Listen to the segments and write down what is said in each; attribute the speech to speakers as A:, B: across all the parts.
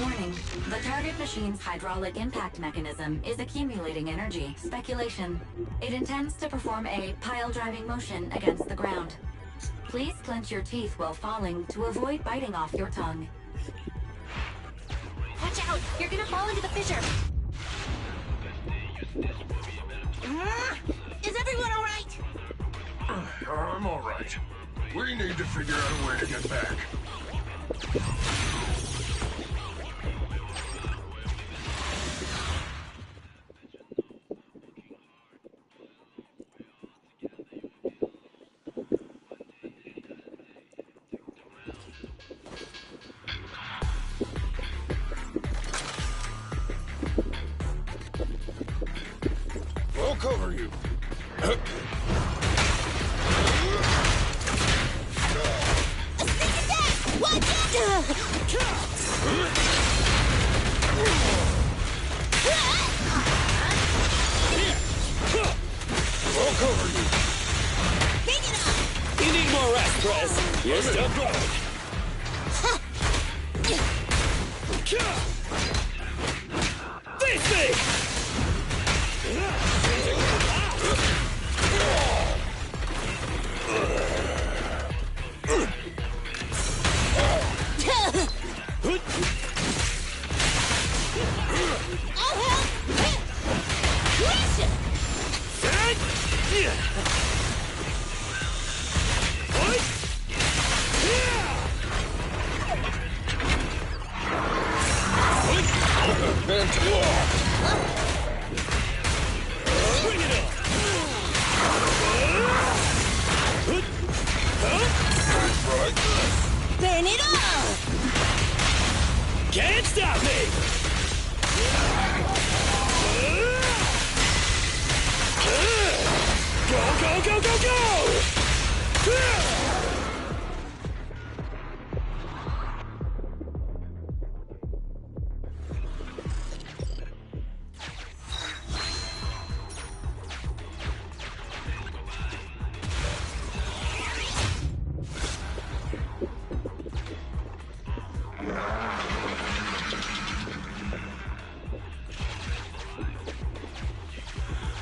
A: Warning. The target machine's hydraulic impact mechanism is accumulating energy. Speculation. It intends to perform a pile-driving motion against the ground. Please clench your teeth while falling to avoid biting off your tongue.
B: Watch out! You're gonna fall into the fissure! Is everyone alright?
C: I'm alright. We need to figure out a way to get back. We'll cover you. We'll cover you.
B: Pick it up!
D: You need more rest, Prez. You're still growing. Face me! Bring it on!
B: Burn it all!
D: Can't stop me! Go, go, go, go, go!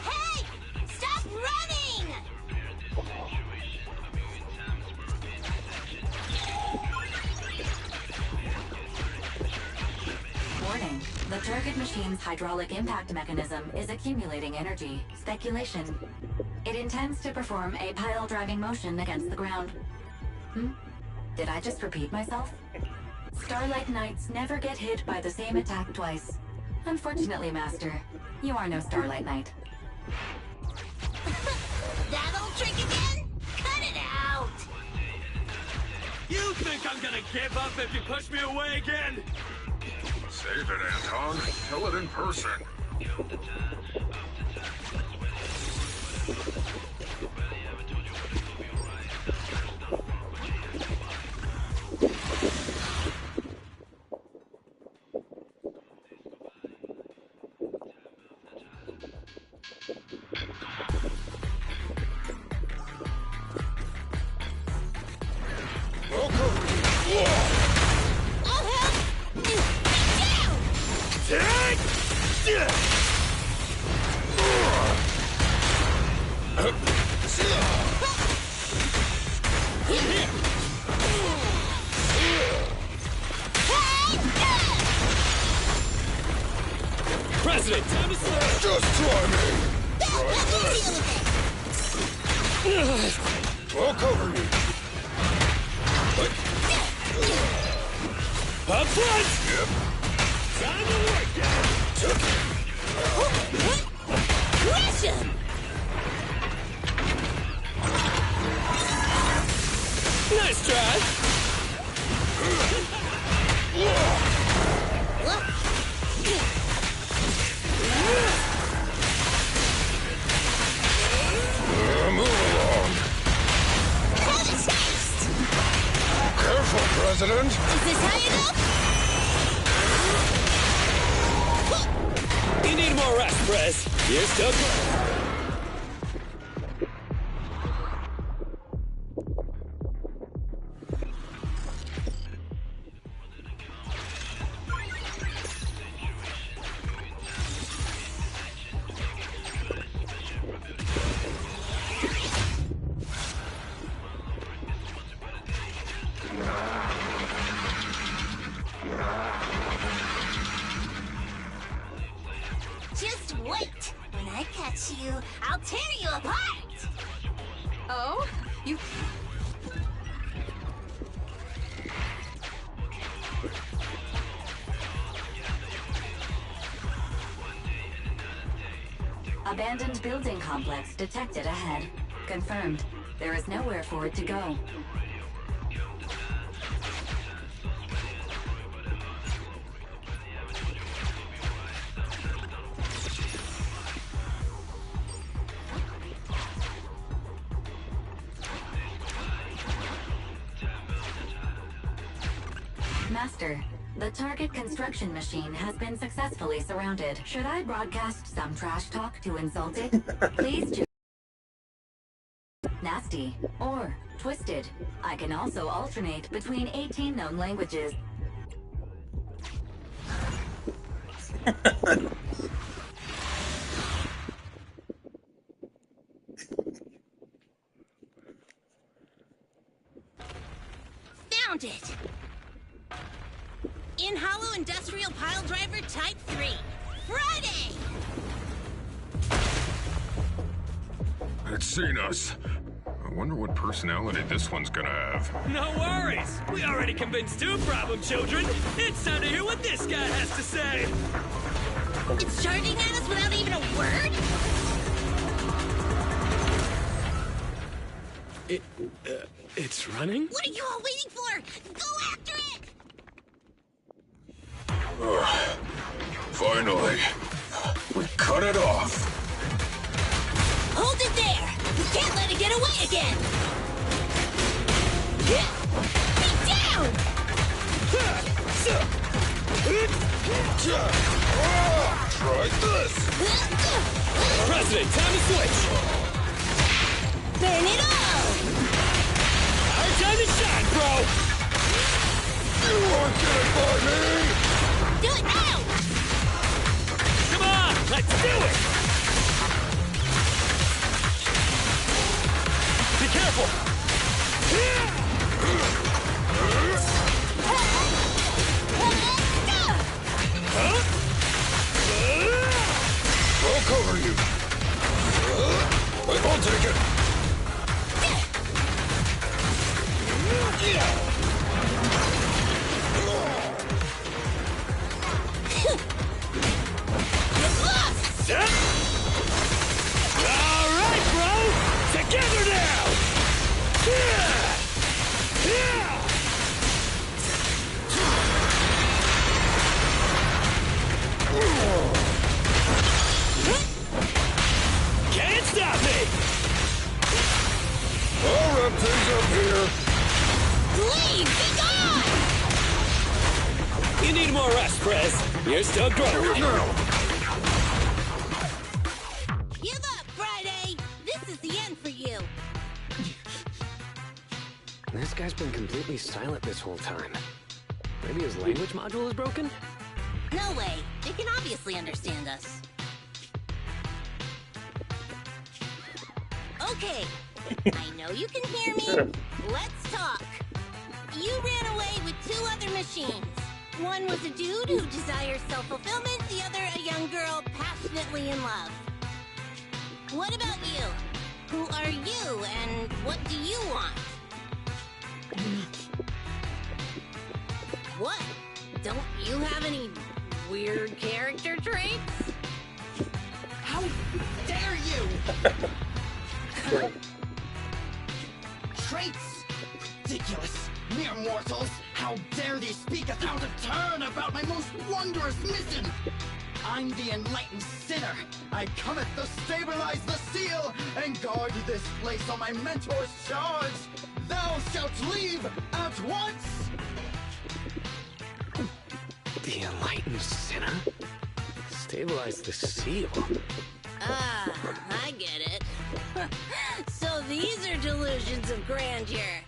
B: Hey! Stop running!
A: Warning. The target machine's hydraulic impact mechanism is accumulating energy. Speculation. It intends to perform a pile-driving motion against the ground. Did I just repeat myself? Starlight Knights never get hit by the same attack twice. Unfortunately, Master, you are no Starlight Knight.
B: That old trick again? Cut it out!
D: You think I'm gonna give up if you push me away again?
C: Save it, Anton. Tell it in person. We'll cover you.
B: I'll help! Get down!
D: President, time to slow.
C: Just try me.
B: Let me deal with it!
C: We'll cover you.
D: Up front!
C: Yep.
D: Time to work, guys!
B: Crush him!
D: Nice try!
C: Move along.
B: Have a taste!
C: Careful, President.
B: Is this high enough?
D: You need more rest, Prez. You're still growing.
B: Just wait. When I catch you, I'll tear you apart.
A: Oh? You... Abandoned building complex detected ahead. Confirmed. There is nowhere for it to go. Master, the target construction machine has been successfully surrounded. Should I broadcast some trash talk to insult it? Please choose nasty or twisted. I can also alternate between 18 known languages.
B: Found it! In Hollow Industrial Pile Driver Type 3. Friday!
C: It's seen us. I wonder what personality this one's gonna have.
D: No worries. We already convinced two problem children. It's time to hear what this guy has to say.
B: It's charging at us without even a word?
D: It's running?
B: What are you all waiting for? Go after it!
C: Finally. We cut it off.
B: Hold it there! We can't let it get away again! Be down!
C: Try this.
D: President, time to switch.
B: Burn it all!
D: Our time to shine, bro.
C: You won't get it by me.
B: Do it now!
D: Come on, let's do it. Be careful. Huh?
C: I'll cover you. I'll take it.
D: All right, bro. Together now. Can't stop me.
C: I'll wrap things up here.
B: Leave! Be gone!
D: You need more rest, Prez. You're still growing.
C: Now.
B: Give up, Friday! This is the end for you!
E: This guy's been completely silent this whole time. Maybe his language module is broken?
B: No way. They can obviously understand us. Okay. I know you can hear me. Let's talk. You ran away with two other machines. One was a dude who desires self-fulfillment, the other a young girl passionately in love. What about you? Who are you, and what do you want? What? Don't you have any weird character traits?
F: How dare you! Traits? Ridiculous! Mere mortals! How dare thee speak without a turn about my most wondrous mission! I'm the enlightened sinner. I cometh to stabilize the seal and guard this place on my mentor's charge. Thou shalt leave at once!
E: The enlightened sinner? Stabilize the seal.
B: Ah, I get it. So these are delusions of grandeur.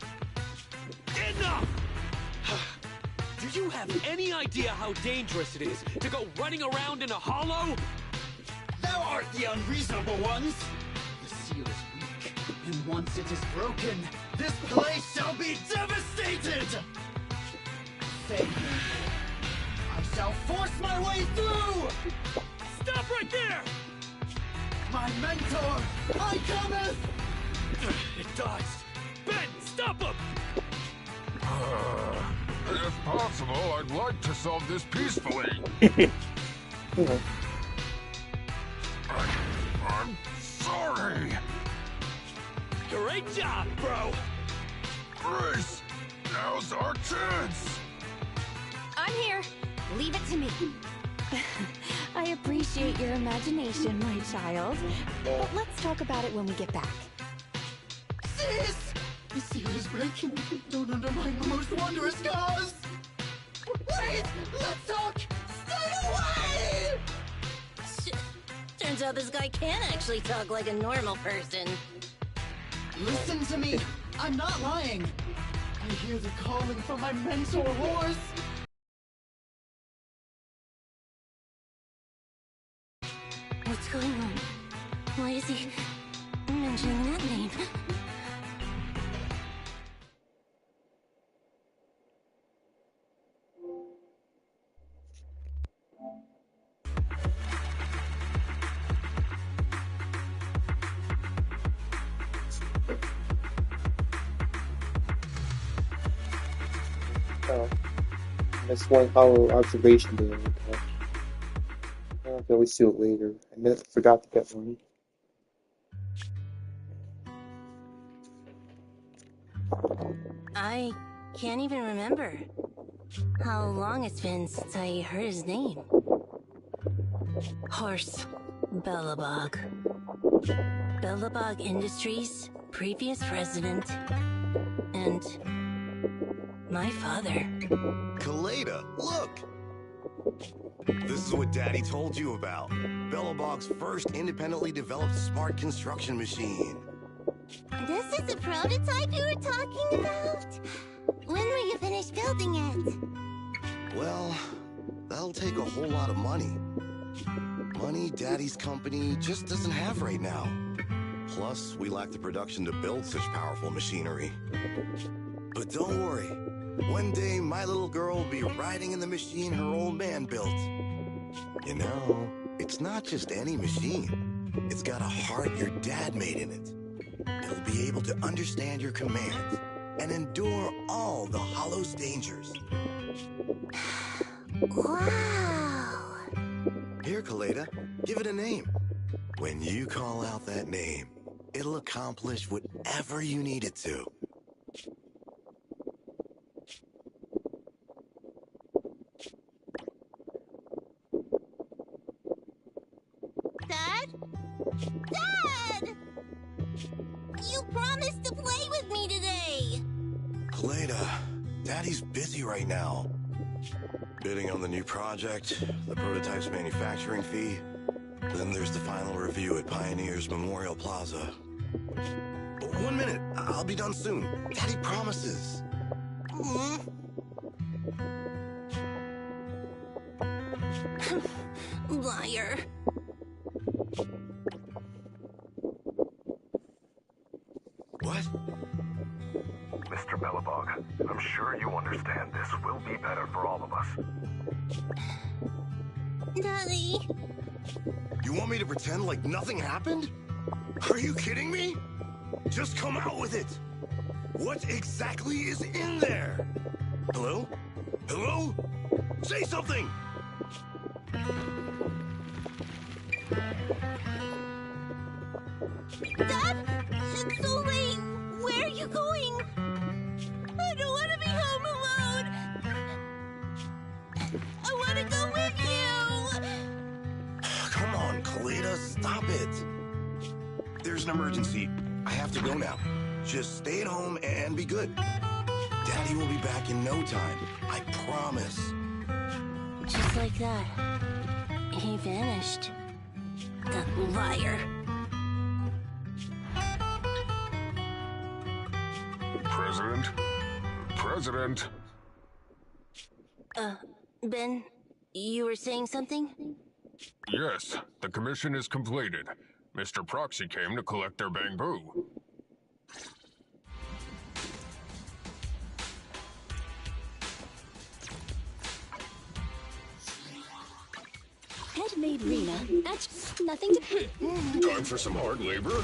D: Enough! Do you have any idea how dangerous it is to go running around in a hollow?
F: Thou art the unreasonable ones! The seal is weak, and once it is broken, this place shall be devastated! my way through!
D: Stop right there!
F: My mentor, I cometh!
D: It dies. Ben, stop him!
C: If possible, I'd like to solve this peacefully. I'm sorry.
D: Great job, bro!
C: Grace, now's our chance.
G: I'm here. Leave it to me. I appreciate your imagination, my child. But let's talk about it when we get back.
F: Sis! The seal is breaking. Don't undermine the most wondrous cause! Wait! Let's talk! Stay away!
B: Turns out this guy can actually talk like a normal person.
F: Listen to me! I'm not lying! I hear the calling from my mentor horse!
B: What's going on? Why is he mentioning that name?
H: Oh, that's one hollow observation there. Okay. I can always do it later. Forgot to get one.
B: I can't even remember how long it's been since I heard his name. Horse Bellabog. Bellabog Industries, previous president, and my father.
I: Kaleda, look! This is what Daddy told you about. Bellabog's first independently developed smart construction machine.
B: This is the prototype you were talking about? When will you finish building it?
I: Well, that'll take a whole lot of money. Money Daddy's company just doesn't have right now. Plus, we lack the production to build such powerful machinery. But don't worry. One day, my little girl will be riding in the machine her old man built. You know, it's not just any machine. It's got a heart your dad made in it. It'll be able to understand your commands and endure all the Hollow's dangers.
B: Wow!
I: Here, Kaleda, give it a name. When you call out that name, it'll accomplish whatever you need it to.
B: Dad? Dad! You promised to play with me today!
I: Kaleda, Daddy's busy right now. Bidding on the new project, the prototype's manufacturing fee. Then there's the final review at Pioneer's Memorial Plaza. 1 minute, I'll be done soon. Daddy promises.
B: Liar.
I: What?
J: Mr. Bellabog, I'm sure you understand this will be better for all of us.
B: Daddy.
I: You want me to pretend like nothing happened? Are you kidding me? Just come out with it. What exactly is in there? Hello? Hello? Say something!
B: Dad? It's so late. Where are you going? I don't want to be home alone. I want to go with you.
I: Come on, Kaleda, stop it. There's an emergency. I have to go now. Just stay at home and be good. Daddy will be back in no time. I promise.
B: Just like that, he vanished. That liar.
C: President? President?
B: Ben, you were saying something?
C: Yes, the commission is completed. Mr. Proxy came to collect their bamboo.
K: handmade Rena. That's nothing to...
C: Time for some hard labor?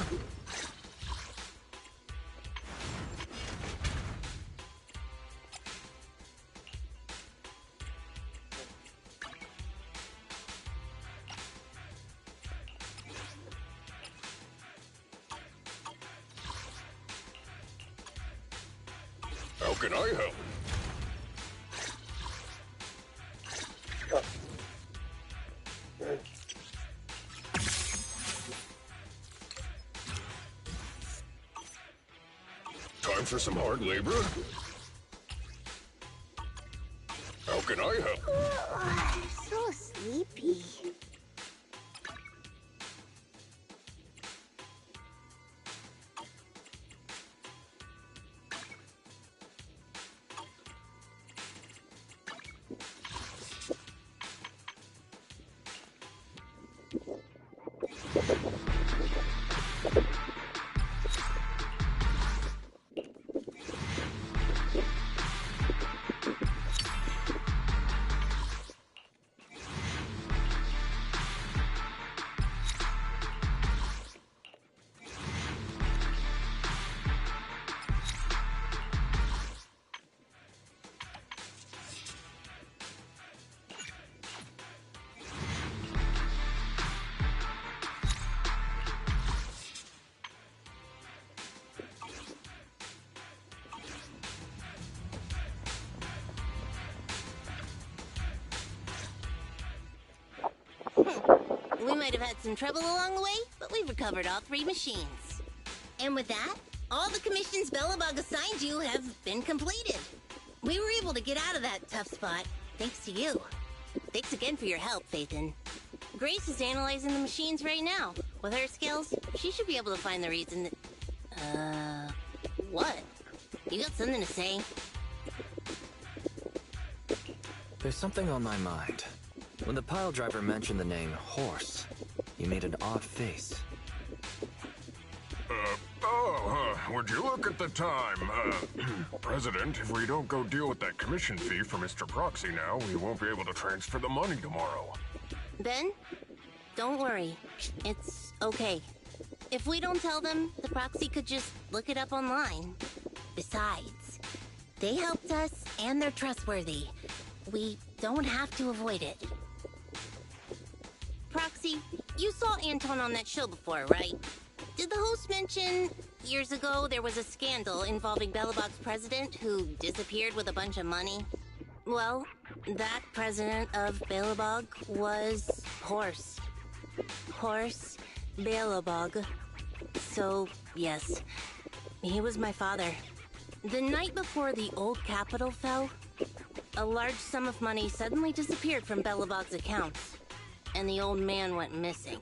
C: How can I help? Time for some hard labor? How can I help?
B: So sleepy. We might have had some trouble along the way, but we've recovered all 3 machines. And with that, all the commissions Belobog assigned you have been completed. We were able to get out of that tough spot, thanks to you. Thanks again for your help, Phaethon. Grace is analyzing the machines right now. With her skills, she should be able to find the reason that... what? You got something to say?
E: There's something on my mind. When the pile driver mentioned the name Horse, you made an odd face.
C: Would you look at the time? President, if we don't go deal with that commission fee for Mr. Proxy now, we won't be able to transfer the money tomorrow.
B: Ben, don't worry. It's okay. If we don't tell them, the Proxy could just look it up online. Besides, they helped us and they're trustworthy. We don't have to avoid it. Proxy, you saw Anton on that show before, right? Did the host mention years ago there was a scandal involving Belobog's president who disappeared with a bunch of money? Well, that president of Belobog was Horse. Horse Belobog. So, yes, he was my father. The night before the old capital fell, a large sum of money suddenly disappeared from Belobog's accounts, and the old man went missing.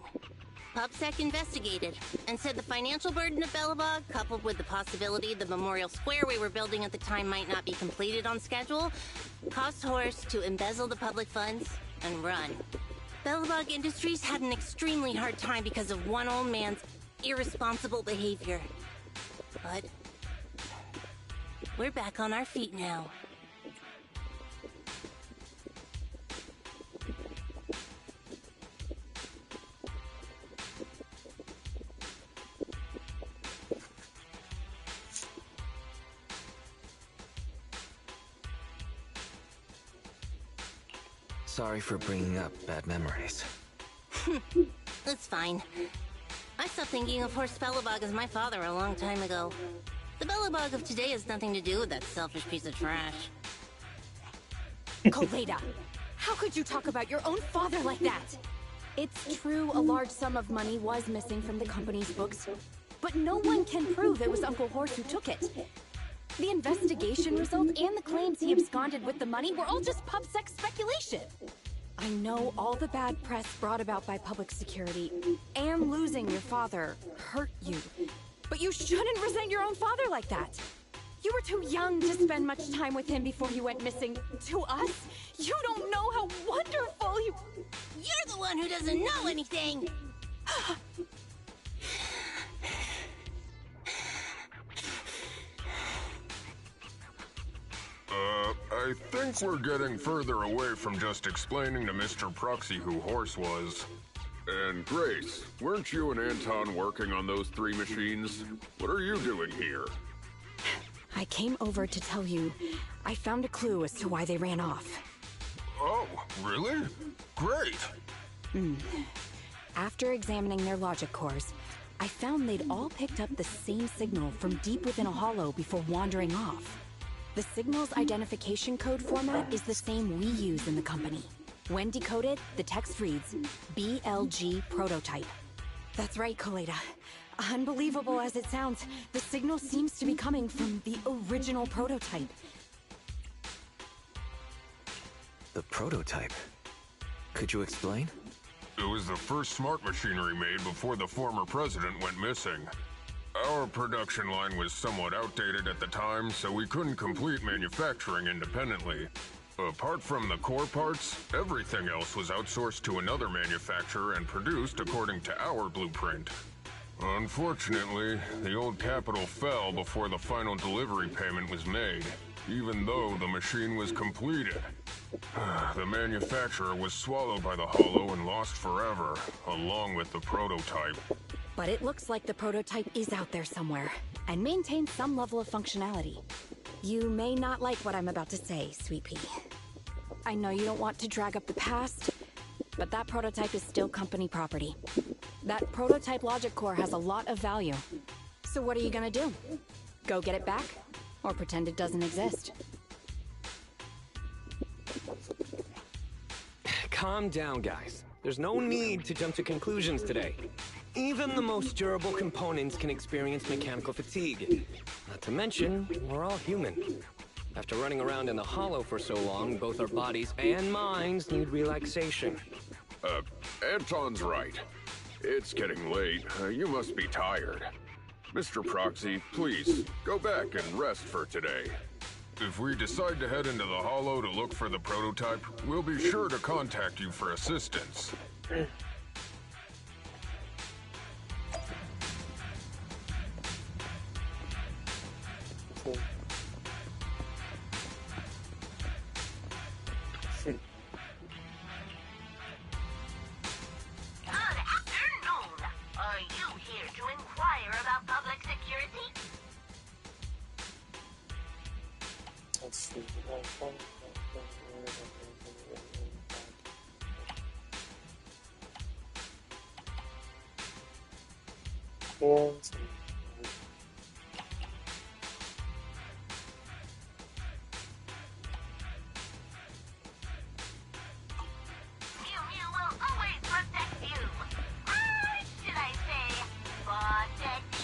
B: PubSec investigated and said the financial burden of Belobog, coupled with the possibility the Memorial Square we were building at the time might not be completed on schedule, caused Horse to embezzle the public funds and run. Belobog Industries had an extremely hard time because of one old man's irresponsible behavior. But we're back on our feet now.
E: Sorry for bringing up bad memories.
B: It's fine. I stopped thinking of Horst Belobog as my father a long time ago. The Belobog of today has nothing to do with that selfish piece of trash.
G: Koleda, how could you talk about your own father like that? It's true a large sum of money was missing from the company's books, but no one can prove it was Uncle Horse who took it. The investigation results and the claims he absconded with the money were all just PubSec speculation. I know all the bad press brought about by public security and losing your father hurt you, but you shouldn't resent your own father like that. You were too young to spend much time with him before he went missing. To us, you don't know how wonderful you...
B: You're the one who doesn't know anything!
C: I think we're getting further away from just explaining to Mr. Proxy who Horse was.
L: And Grace, weren't you and Anton working on those 3 machines? What are you doing here?
G: I came over to tell you I found a clue as to why they ran off.
C: Oh, really? Great!
G: After examining their logic cores, I found they'd all picked up the same signal from deep within a hollow before wandering off. The signal's identification code format is the same we use in the company. When decoded, the text reads, BLG prototype. That's right, Koleda. Unbelievable as it sounds, the signal seems to be coming from the original prototype.
E: The prototype? Could you explain?
C: It was the first smart machinery made before the former president went missing. Our production line was somewhat outdated at the time, so we couldn't complete manufacturing independently. Apart from the core parts, everything else was outsourced to another manufacturer and produced according to our blueprint. Unfortunately, the old capital fell before the final delivery payment was made, even though the machine was completed. The manufacturer was swallowed by the hollow and lost forever, along with the prototype.
G: But it looks like the prototype is out there somewhere, and maintains some level of functionality. You may not like what I'm about to say, Sweet Pea. I know you don't want to drag up the past, but that prototype is still company property. That prototype logic core has a lot of value. So what are you gonna do? Go get it back? Or pretend it doesn't exist?
D: Calm down, guys. There's no need to jump to conclusions today. Even the most durable components can experience mechanical fatigue. Not to mention, we're all human. After running around in the hollow for so long, both our bodies and minds need relaxation.
L: Anton's right. It's getting late. You must be tired. Mr. Proxy, please, go back and rest for today.
C: If we decide to head into the hollow to look for the prototype, we'll be sure to contact you for assistance.
B: Are you here to inquire about public security?
H: Let's see. And
B: Mew Mew will always protect you. Or should I say, protect you?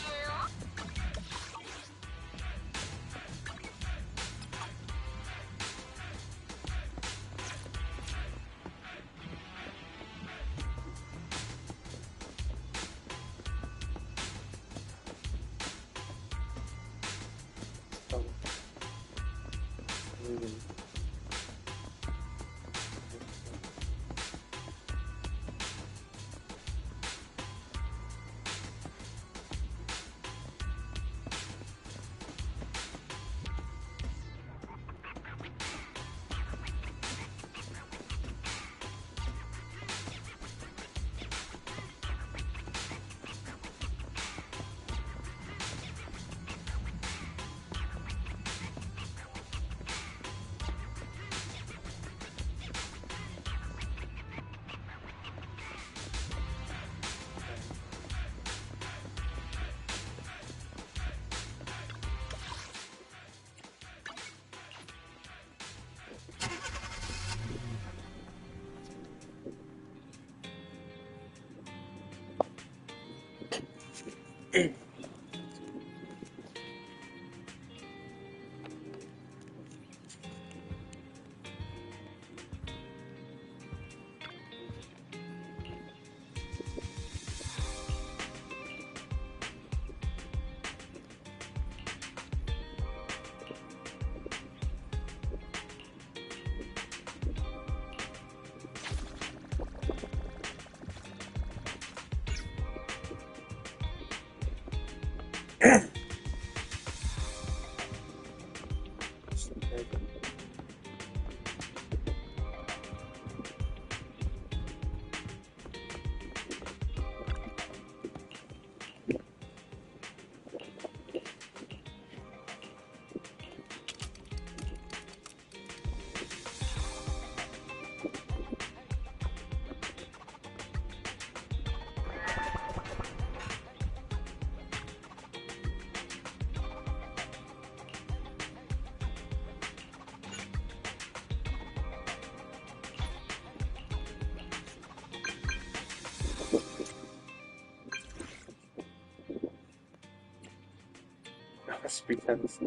H: just pretends.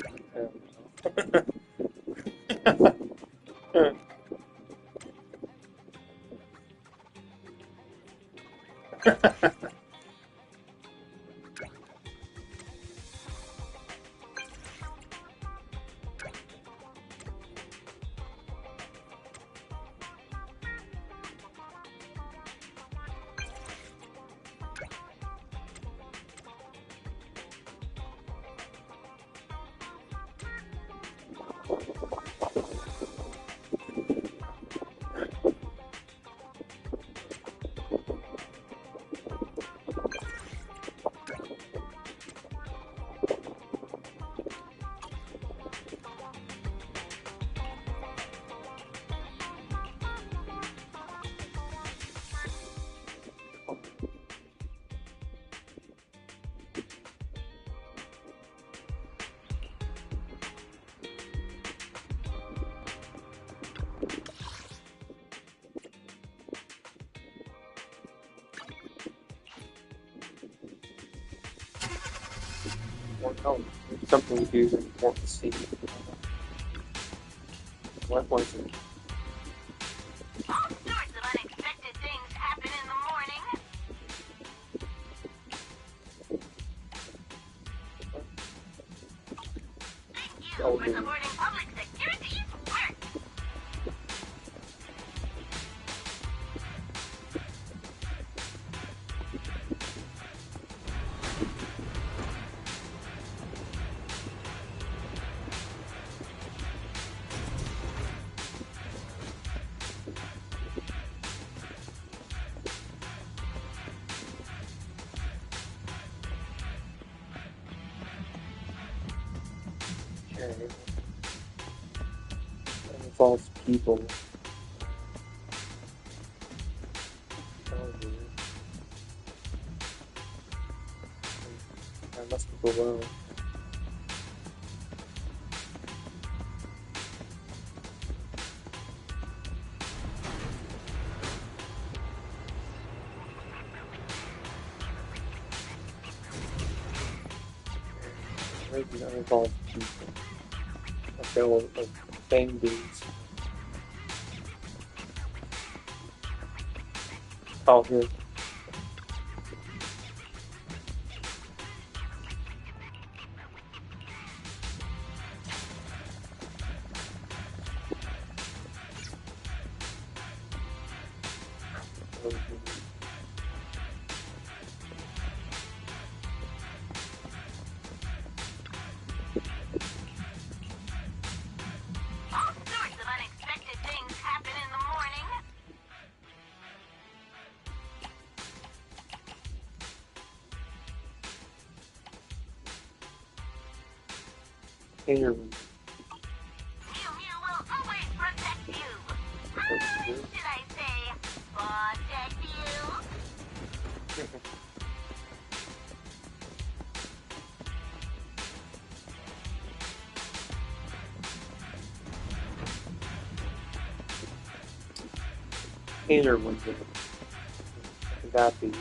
H: I don't know. Oh, something to do that you want to see. What was it?
B: All sorts of unexpected things happen in the morning. Thank you for supporting public security's work.
H: Okay. That involves people. Oh, dear. I must be below. Maybe that involves people. Okay, well, like, bang dudes. Oh, here.
B: All sorts of unexpected things happen in the morning.
H: Here.
B: Mew Mew will always protect you. Should I say, protect you?
H: Inner window. Could that be?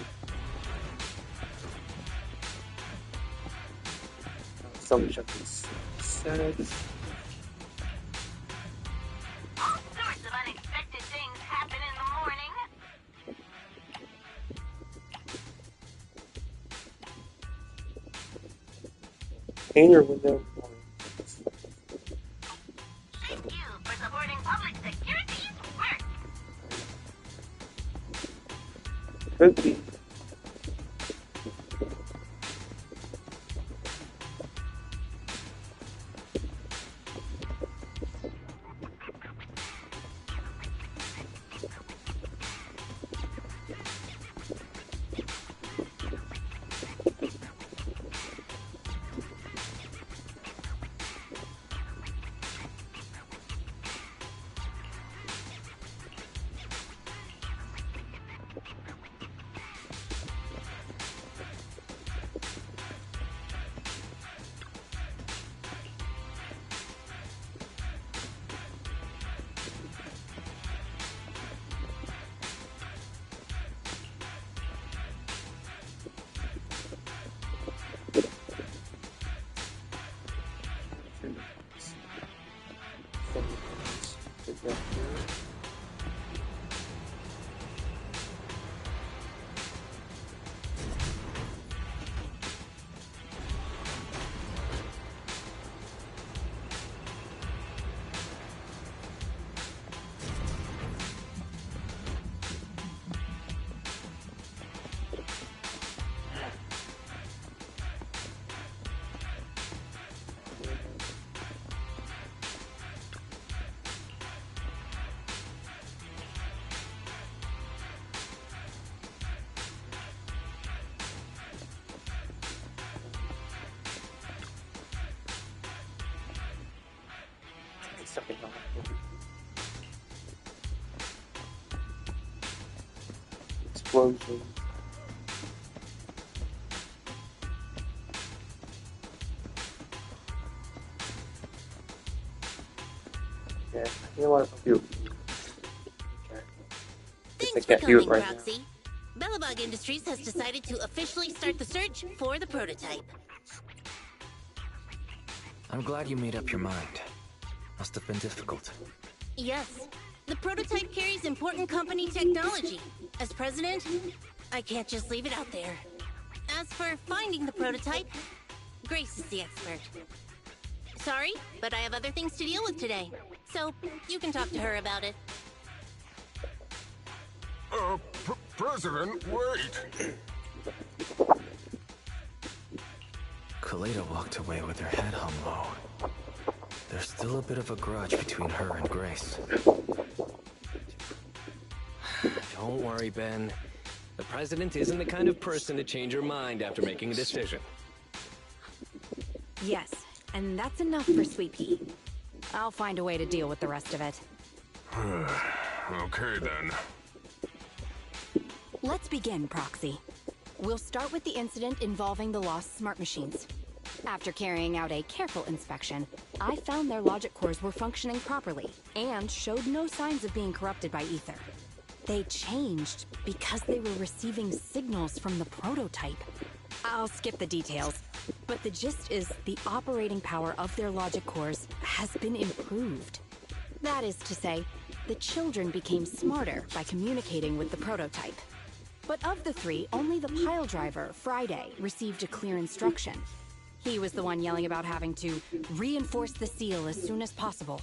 H: Some something said.
B: All sorts of unexpected things happen in the morning.
H: Inner window.
B: Thank you for supporting public security's work.
H: Could be. Yeah. Something else. Explosion. Yeah, you know what? I'll do it. Okay.
B: Thanks
H: I
B: for
H: can't do it
B: coming,
H: right
B: Proxy. Bellabog Industries has decided to officially start the search for the prototype.
E: I'm glad you made up your mind. Must have been difficult.
B: Yes, the prototype carries important company technology. As president, I can't just leave it out there. As for finding the prototype, Grace is the expert. Sorry, but I have other things to deal with today. So, you can talk to her about it.
C: President, wait!
E: Kaleda walked away with her head hung low. There's still a bit of a grudge between her and Grace.
D: Don't worry, Ben. The president isn't the kind of person to change her mind after making a decision.
G: Yes, and that's enough for Sweet Pea. I'll find a way to deal with the rest of it.
C: Okay, then.
G: Let's begin, Proxy. We'll start with the incident involving the lost smart machines. After carrying out a careful inspection, I found their logic cores were functioning properly and showed no signs of being corrupted by ether. They changed because they were receiving signals from the prototype. I'll skip the details, but the gist is the operating power of their logic cores has been improved. That is to say, the children became smarter by communicating with the prototype. But of the three, only the pile driver, Friday, received a clear instruction. He was the one yelling about having to reinforce the seal as soon as possible.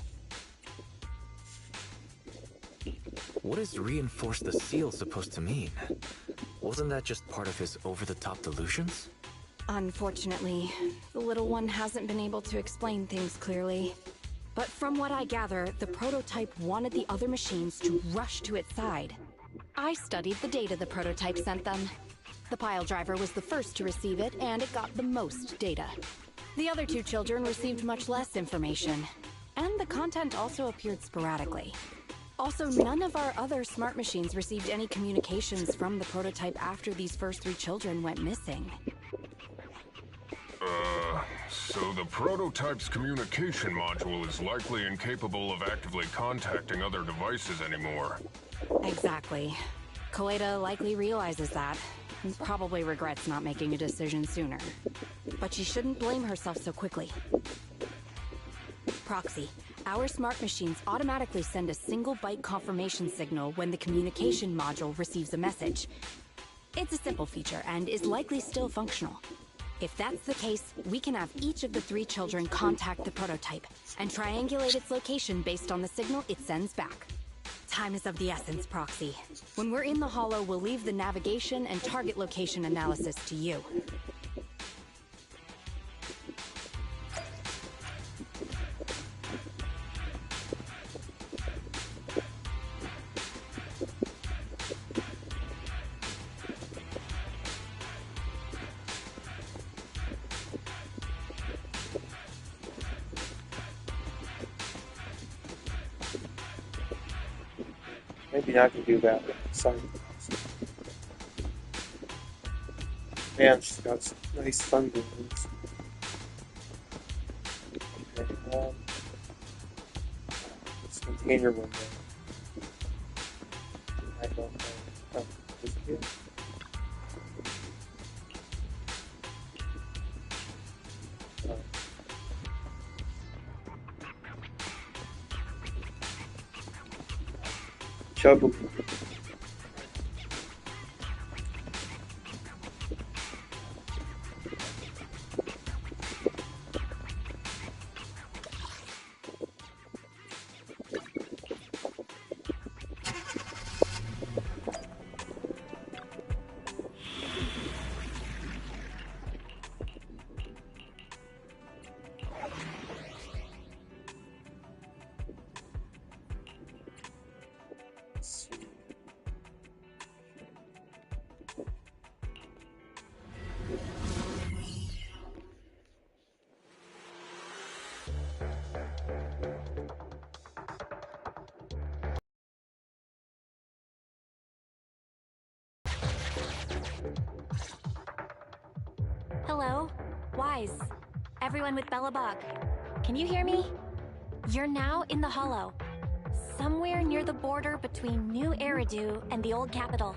E: What is reinforce the seal supposed to mean? Wasn't that just part of his over-the-top delusions?
G: Unfortunately, the little one hasn't been able to explain things clearly. But from what I gather, the prototype wanted the other machines to rush to its side. I studied the data the prototype sent them. The pile driver was the first to receive it, and it got the most data. The other two children received much less information, and the content also appeared sporadically. Also, none of our other smart machines received any communications from the prototype after these first three children went missing.
C: So the prototype's communication module is likely incapable of actively contacting other devices anymore.
G: Exactly. Kaleda likely realizes that, and probably regrets not making a decision sooner. But she shouldn't blame herself so quickly. Proxy, our smart machines automatically send a single byte confirmation signal when the communication module receives a message. It's a simple feature and is likely still functional. If that's the case, we can have each of the three children contact the prototype and triangulate its location based on the signal it sends back. Time is of the essence, Proxy. When we're in the Hollow, we'll leave the navigation and target location analysis to you.
H: Maybe I can do that. Sorry. Man, she's got some nice thunderbolts. Okay, this container window. I don't know. Oh, just here. Trouble.
G: Hello? Wise. Everyone with Bellabog. Can you hear me? You're now in the Hollow. Somewhere near the border between New Eridu and the Old Capital.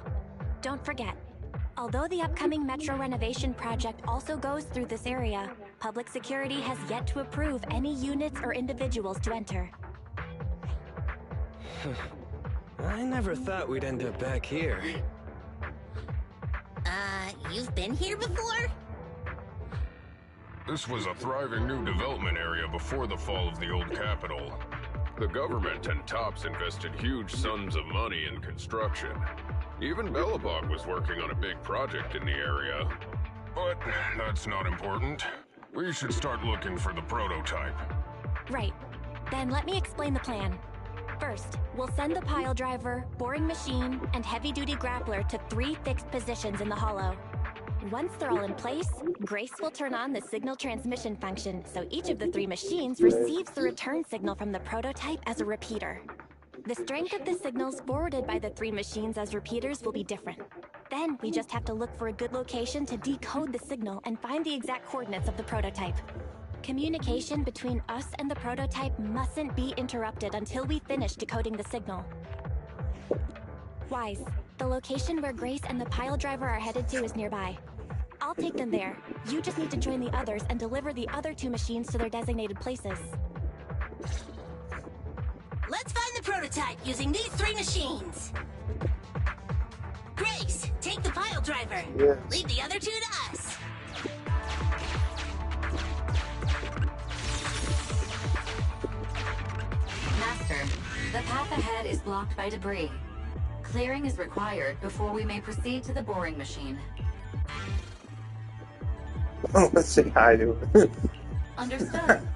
G: Don't forget, although the upcoming metro renovation project also goes through this area, public security has yet to approve any units or individuals to enter.
D: I never thought we'd end up back here.
B: You've been here before?
C: This was a thriving new development area before the fall of the old capital. The government and Tops invested huge sums of money in construction. Even Bellabog was working on a big project in the area. But that's not important. We should start looking for the prototype.
G: Right. Then let me explain the plan. First, we'll send the pile driver, boring machine, and heavy-duty grappler to 3 fixed positions in the Hollow. Once they're all in place, Grace will turn on the signal transmission function, so each of the 3 machines receives the return signal from the prototype as a repeater. The strength of the signals forwarded by the 3 machines as repeaters will be different. Then we just have to look for a good location to decode the signal and find the exact coordinates of the prototype. Communication between us and the prototype mustn't be interrupted until we finish decoding the signal. Wise, the location where Grace and the pile driver are headed to is nearby. I'll take them there. You just need to join the others and deliver the other 2 machines to their designated places.
B: Let's find the prototype using these 3 machines. Grace, take the pile driver.
H: Yeah.
B: Leave the other 2 to us.
A: Master, the path ahead is blocked by debris. Clearing is required before we may proceed to the boring machine.
H: Oh, let's say hi to her.
A: Understood.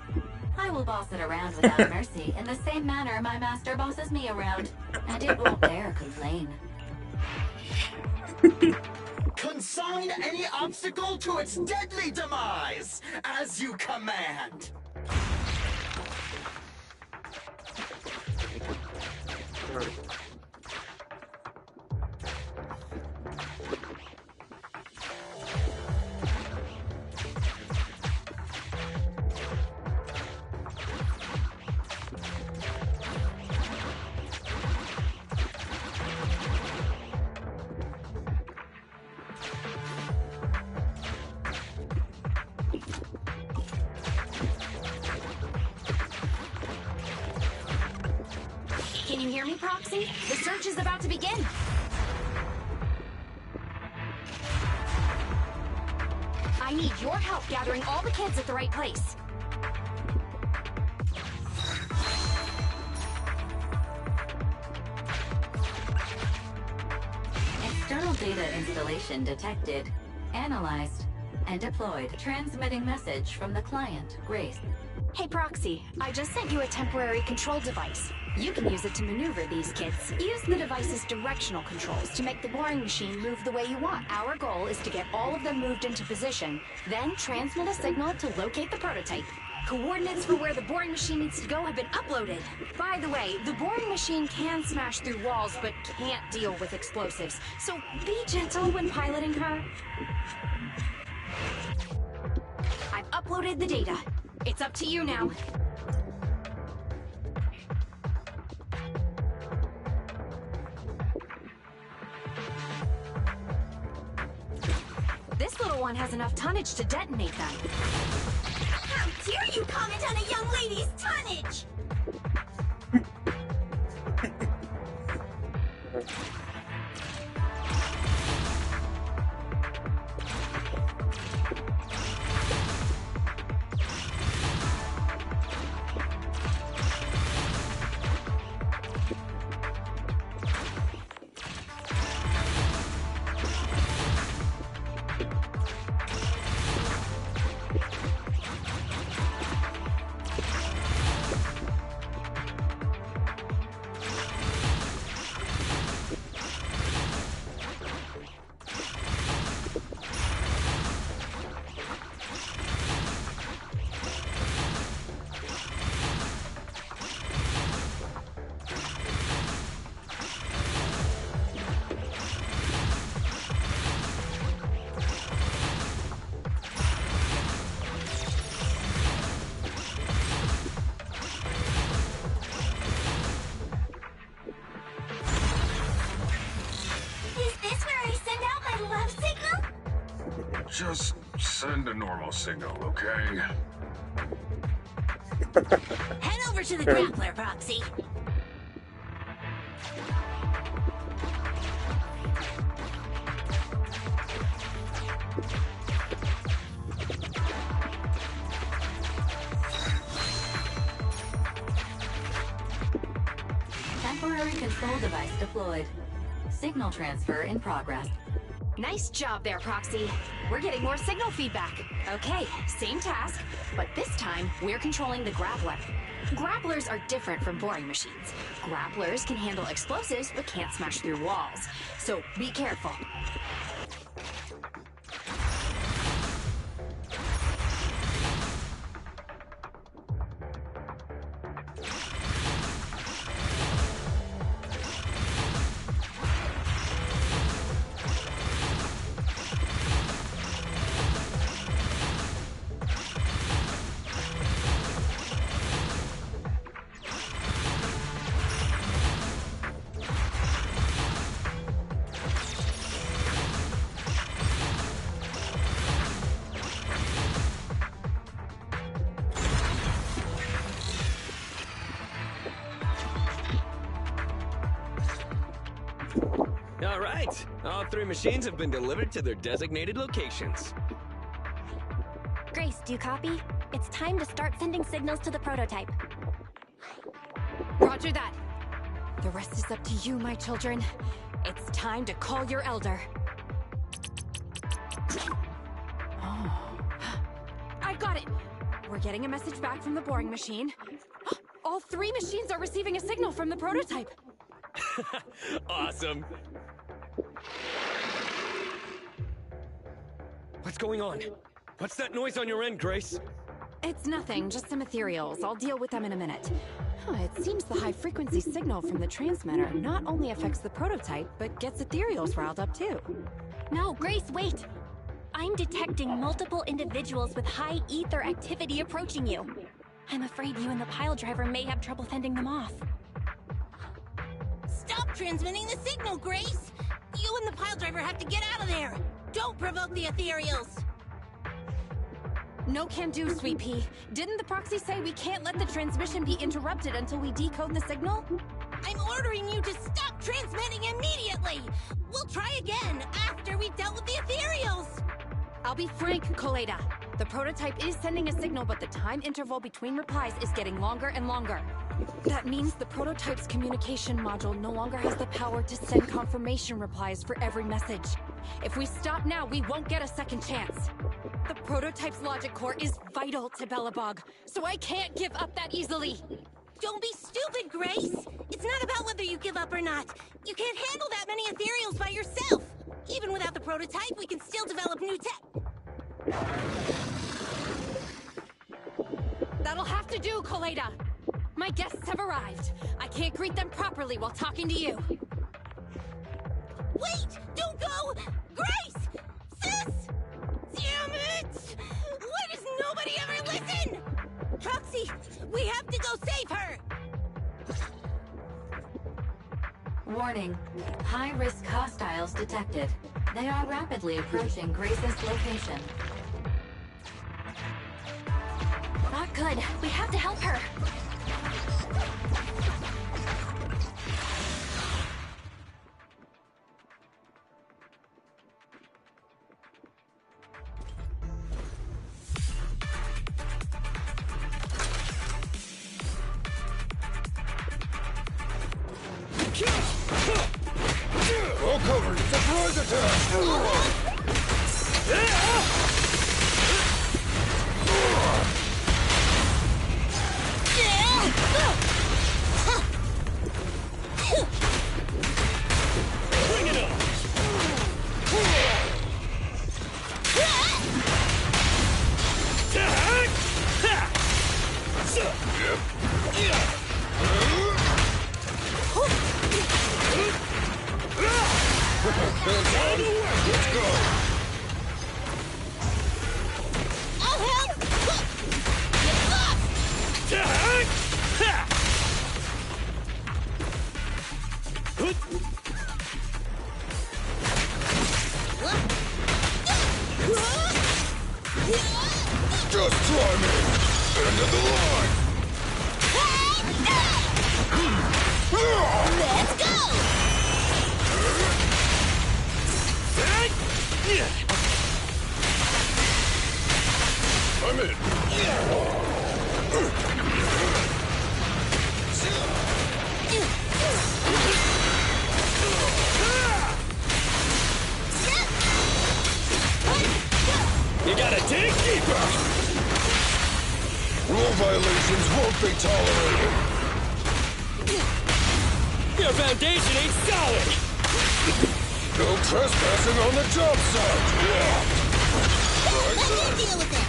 A: I will boss it around without mercy in the same manner my master bosses me around, and it won't dare complain.
F: Consign any obstacle to its deadly demise, as you command.
G: Can you hear me, Proxy? The search is about to begin! I need your help gathering all the kids at the right place.
A: External data installation detected, analyzed, and deployed. Transmitting message from the client, Grace.
G: Hey, Proxy, I just sent you a temporary control device. You can use it to maneuver these kids. Use the device's directional controls to make the boring machine move the way you want. Our goal is to get all of them moved into position, then transmit a signal to locate the prototype. Coordinates for where the boring machine needs to go have been uploaded. By the way, the boring machine can smash through walls, but can't deal with explosives. So be gentle when piloting her. I've uploaded the data. It's up to you now. This little one has enough tonnage to detonate them.
B: How dare you comment on a young lady's tonnage?
C: Just send a normal signal, okay?
B: Head over to the grappler, Proxy.
A: Temporary control device deployed. Signal transfer in progress.
G: Nice job there, Proxy. We're getting more signal feedback. Okay, same task, but this time we're controlling the grappler. Grapplers are different from boring machines. Grapplers can handle explosives but can't smash through walls. So be careful.
D: All right, all 3 machines have been delivered to their designated locations.
K: Grace, do you copy? It's time to start sending signals to the prototype.
G: Roger that. The rest is up to you, my children. It's time to call your elder. Oh. I got it. We're getting a message back from the boring machine. All 3 machines are receiving a signal from the prototype.
D: Awesome. What's going on? What's that noise on your end, Grace?
G: It's nothing, just some ethereals. I'll deal with them in a minute. It seems the high-frequency signal from the transmitter not only affects the prototype, but gets ethereals riled up too.
K: No, Grace, wait! I'm detecting multiple individuals with high ether activity approaching you. I'm afraid you and the pile driver may have trouble fending them off.
B: Stop transmitting the signal, Grace! You and the pile driver have to get out of there! Don't provoke the ethereals!
G: No can do, Sweet Pea. Didn't the proxy say we can't let the transmission be interrupted until we decode the signal?
B: I'm ordering you to stop transmitting immediately! We'll try again after we've dealt with the ethereals!
G: I'll be frank, Coleda. The prototype is sending a signal, but the time interval between replies is getting longer and longer. That means the prototype's communication module no longer has the power to send confirmation replies for every message. If we stop now, we won't get a second chance. The prototype's logic core is vital to Belobog, so I can't give up that easily.
B: Don't be stupid, Grace! It's not about whether you give up or not. You can't handle that many ethereals by yourself. Even without the prototype, we can still develop new tech.
G: That'll have to do, Coleda. My guests have arrived. I can't greet them properly while talking to you.
B: Wait! Don't go! Grace! Sis! Damn it! Why does nobody ever listen? Proxy, we have to go save her!
A: Warning. High-risk hostiles detected. They are rapidly approaching Grace's location.
K: Not good. We have to help her.
C: All covered! Surprise attack!
D: Bring it on!
C: Let's go!
B: I'll help! Get lost!
C: to the line!
B: Let's go!
C: I'm in.
D: You gotta dig deeper!
C: Rule violations won't be tolerated.
D: Your foundation ain't solid!
C: No trespassing on the job site!
B: Let me deal with it!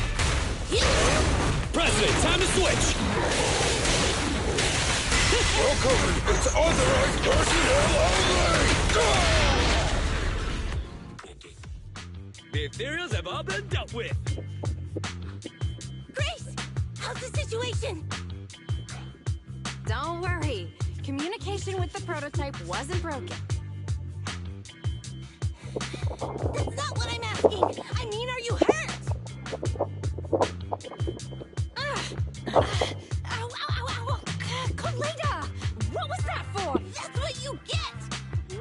D: President, time to switch!
C: Welcome! It's authorized personnel only!
D: The ethereals have all been dealt with!
B: Grace! How's the situation?
G: Don't worry. Communication with the prototype wasn't broken.
B: That's not what I'm asking! I mean, are you hurt?
G: Ow, ow, ow, ow! Kaleda! What was that for?
B: That's what you get!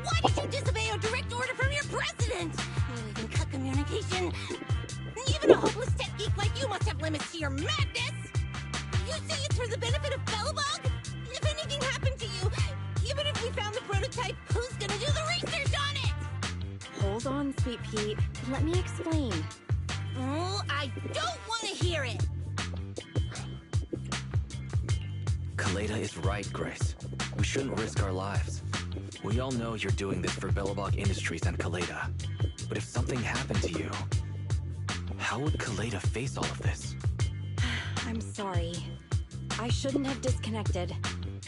B: Why did you disobey a direct order from your president? You even cut communication. Even a hopeless tech geek like you must have limits to your madness! You say it's for the benefit of Belobog? If anything happened to you, even if we found the prototype, who's gonna do the research on it?
G: Hold on, Sweet Pete. Let me explain.
B: Oh, I don't want to hear it!
E: Kaleda is right, Grace. We shouldn't risk our lives. We all know you're doing this for Belobog Industries and Kaleda. But if something happened to you, how would Kaleda face all of this?
G: I'm sorry. I shouldn't have disconnected.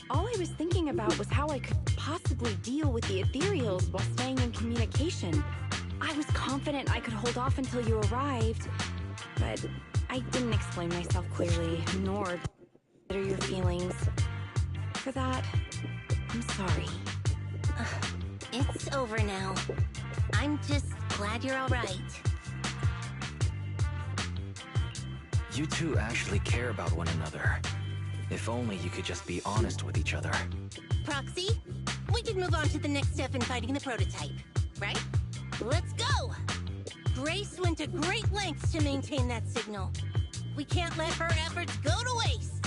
G: All I was thinking about was how I could possibly deal with the ethereals while staying in communication. I was confident I could hold off until you arrived, but I didn't explain myself clearly, nor consider your feelings. For that, I'm sorry.
B: It's over now. I'm just glad you're all right.
E: You two actually care about one another. If only you could just be honest with each other.
B: Proxy, we can move on to the next step in fighting the prototype, right? Let's go! Grace went to great lengths to maintain that signal. We can't let her efforts go to waste!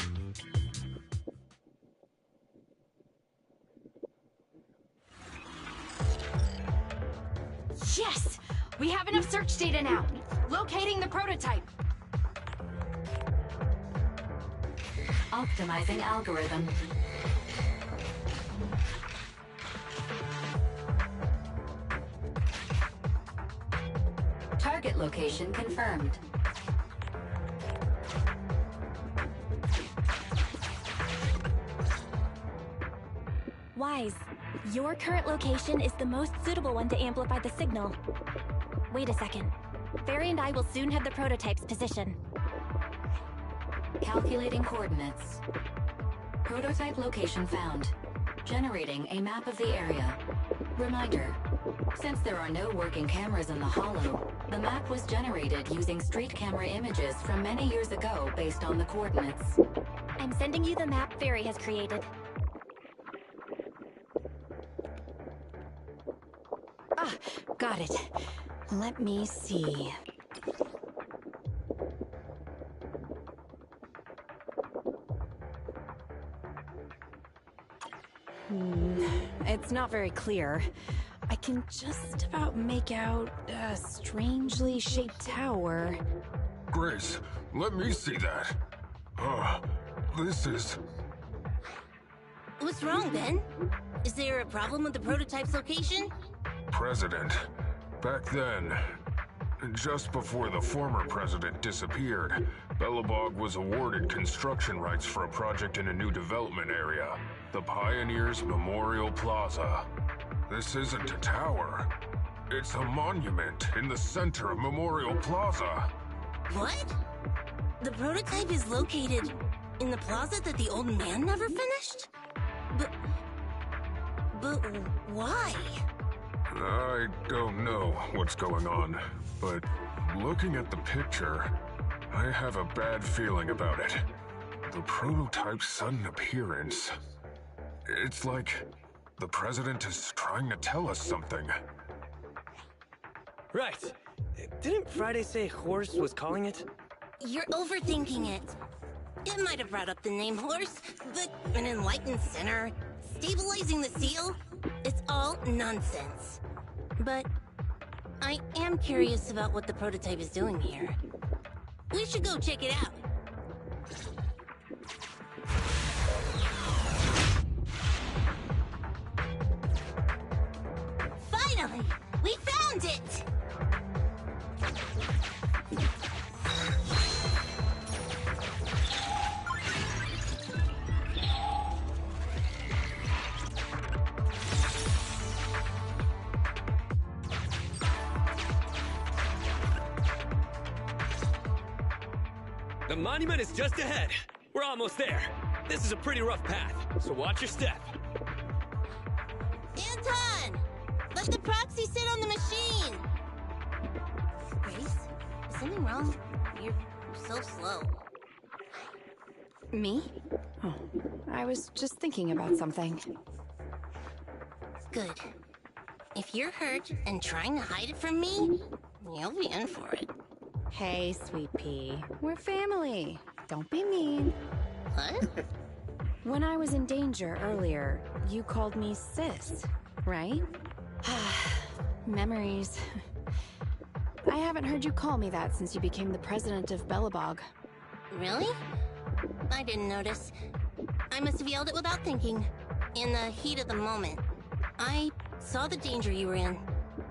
G: Yes! We have enough search data now. Locating the prototype.
A: Optimizing algorithm. Target location confirmed.
K: Wise, your current location is the most suitable one to amplify the signal. Wait a second. Fairy and I will soon have the prototype's position.
A: Calculating coordinates. Prototype location found. Generating a map of the area. Reminder, since there are no working cameras in the hollow, the map was generated using street camera images from many years ago based on the coordinates.
K: I'm sending you the map Fairy has created.
G: Ah, got it. Let me see. It's not very clear. I can just about make out a strangely shaped tower.
C: Grace, let me see that. This is...
B: What's wrong, Ben? Is there a problem with the prototype's location?
C: President. Back then, just before the former president disappeared, Belobog was awarded construction rights for a project in a new development area, the Pioneers Memorial Plaza. This isn't a tower. It's a monument in the center of Memorial Plaza.
B: What? The prototype is located in the plaza that the old man never finished? But why?
C: I don't know what's going on, but looking at the picture, I have a bad feeling about it. The prototype's sudden appearance. It's like the president is trying to tell us something.
D: Right. Didn't Friday say Horse was calling it?
B: You're overthinking it. It might have brought up the name Horse, but an enlightened sinner, stabilizing the seal, it's all nonsense. But I am curious about what the prototype is doing here. We should go check it out. Finally! We found it!
D: The monument is just ahead. We're almost there. This is a pretty rough path, so watch your step.
B: Anton! Let the proxy sit on the machine! Grace, is something wrong? You're so slow.
G: Me? Oh, I was just thinking about something.
B: Good. If you're hurt and trying to hide it from me, you'll be in for it.
G: Hey, Sweet Pea. We're family. Don't be mean.
B: What?
G: When I was in danger earlier, you called me sis, right? Memories. I haven't heard you call me that since you became the president of Belobog.
B: Really? I didn't notice. I must have yelled it without thinking. In the heat of the moment. I saw the danger you were in,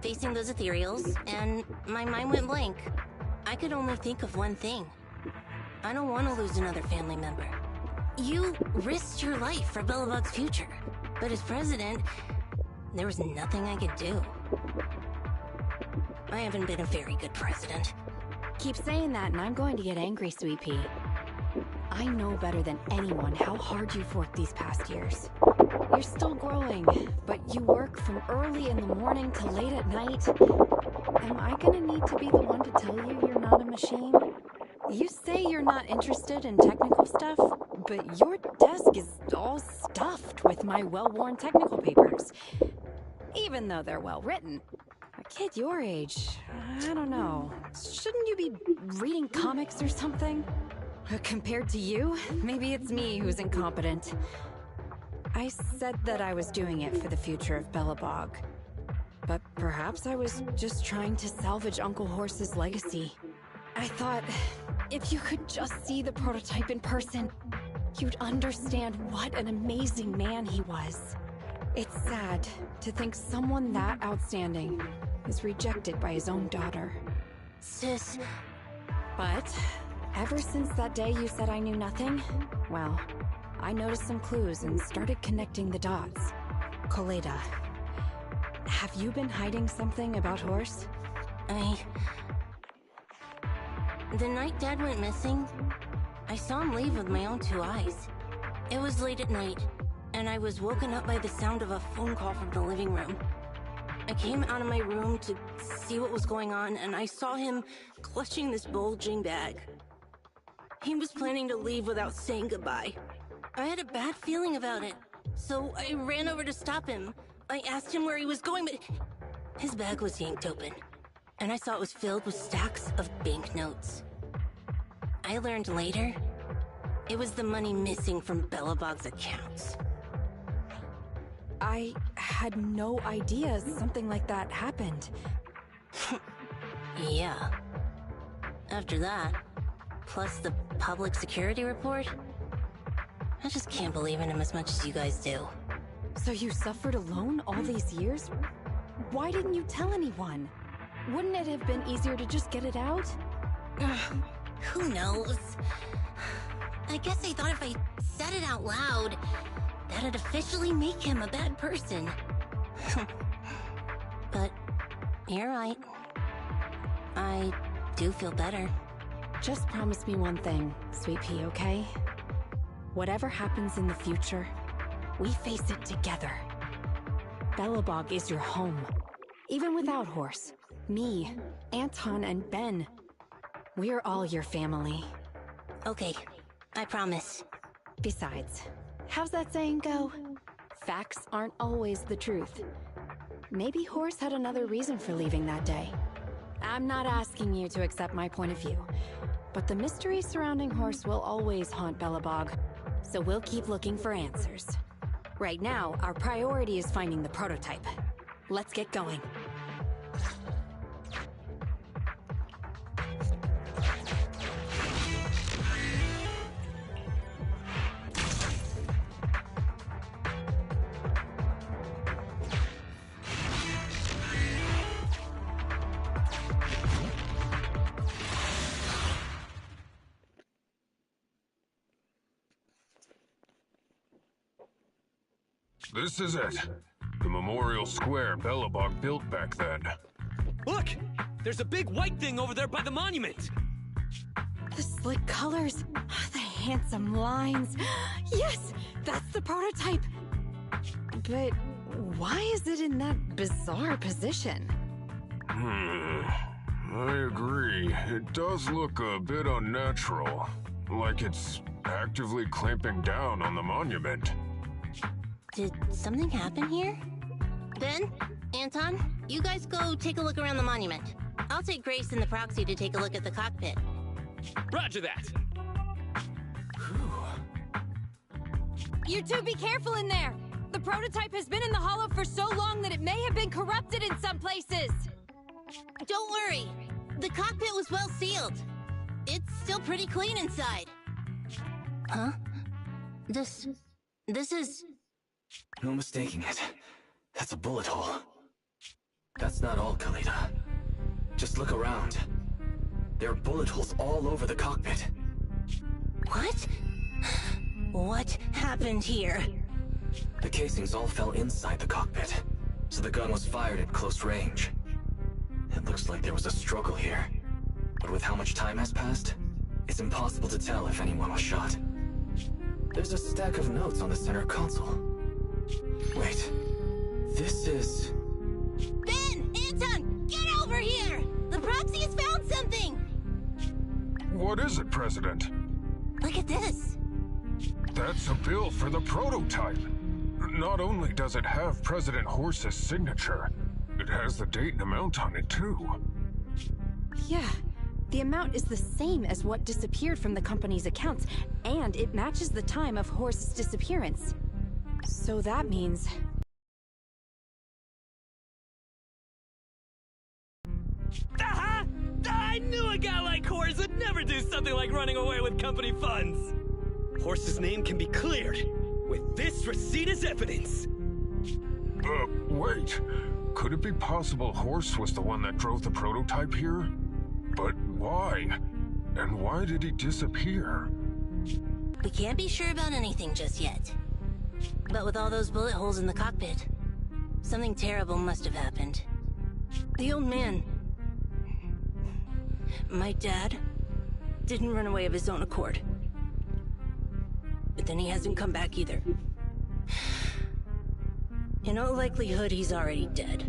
B: facing those ethereals, and my mind went blank. I could only think of one thing. I don't want to lose another family member. You risked your life for Belobog's future, but as president, there was nothing I could do. I haven't been a very good president.
G: Keep saying that and I'm going to get angry, Sweet Pea. I know better than anyone how hard you've worked these past years. You're still growing, but you work from early in the morning to late at night. Am I gonna need to be the one to tell you you're not a machine? You say you're not interested in technical stuff, but your desk is all stuffed with my well-worn technical papers. Even though they're well-written. A kid your age, I don't know. Shouldn't you be reading comics or something? Compared to you, maybe it's me who's incompetent. I said that I was doing it for the future of Belobog. But perhaps I was just trying to salvage Uncle Horse's legacy. I thought, if you could just see the prototype in person, you'd understand what an amazing man he was. It's sad to think someone that outstanding is rejected by his own daughter.
B: Sis.
G: But ever since that day you said I knew nothing, well, I noticed some clues and started connecting the dots. Koleda, have you been hiding something about Horse?
B: The night Dad went missing, I saw him leave with my own two eyes. It was late at night, and I was woken up by the sound of a phone call from the living room. I came out of my room to see what was going on, and I saw him clutching this bulging bag. He was planning to leave without saying goodbye. I had a bad feeling about it, so I ran over to stop him. I asked him where he was going, but his bag was yanked open, and I saw it was filled with stacks of banknotes. I learned later, it was the money missing from Belobog's accounts.
G: I had no idea something like that happened.
B: Yeah. After that, plus the public security report, I just can't believe in him as much as you guys do.
G: So you suffered alone all these years? Why didn't you tell anyone? Wouldn't it have been easier to just get it out?
B: Who knows? I guess I thought if I said it out loud, that'd officially make him a bad person. But you're right. I do feel better.
G: Just promise me one thing, Sweet Pea, okay? Whatever happens in the future, we face it together. Belobog is your home. Even without Horse, me, Anton, and Ben, we're all your family.
B: Okay, I promise.
G: Besides, how's that saying go? Facts aren't always the truth. Maybe Horse had another reason for leaving that day. I'm not asking you to accept my point of view, but the mystery surrounding Horse will always haunt Belobog, so we'll keep looking for answers. Right now, our priority is finding the prototype. Let's get going.
C: This is it. The memorial square Belobog built back then.
D: Look! There's a big white thing over there by the monument!
G: The slick colors, the handsome lines. Yes, that's the prototype. But why is it in that bizarre position?
C: I agree. It does look a bit unnatural. Like it's actively clamping down on the monument.
B: Did something happen here? Ben, Anton, you guys go take a look around the monument. I'll take Grace and the proxy to take a look at the cockpit.
D: Roger that!
G: You two be careful in there! The prototype has been in the hollow for so long that it may have been corrupted in some places!
B: Don't worry. The cockpit was well sealed. It's still pretty clean inside. Huh? This is...
E: No mistaking it. That's a bullet hole. That's not all, Kalita. Just look around. There are bullet holes all over the cockpit.
B: What? What happened here?
E: The casings all fell inside the cockpit, so the gun was fired at close range. It looks like there was a struggle here. But with how much time has passed, it's impossible to tell if anyone was shot. There's a stack of notes on the center console. Wait, this is...
B: Ben! Anton! Get over here! The proxy has found something!
C: What is it, President?
B: Look at this!
C: That's a bill for the prototype. Not only does it have President Horse's signature, it has the date and amount on it, too.
G: Yeah, the amount is the same as what disappeared from the company's accounts, and it matches the time of Horse's disappearance. So that means...
D: Aha! I knew a guy like Horse would never do something like running away with company funds! Horse's name can be cleared, with this receipt as evidence!
C: Wait. Could it be possible Horse was the one that drove the prototype here? But why? And why did he disappear?
B: We can't be sure about anything just yet. But with all those bullet holes in the cockpit, something terrible must have happened. The old man... my dad didn't run away of his own accord. But then he hasn't come back either. In all likelihood, he's already dead.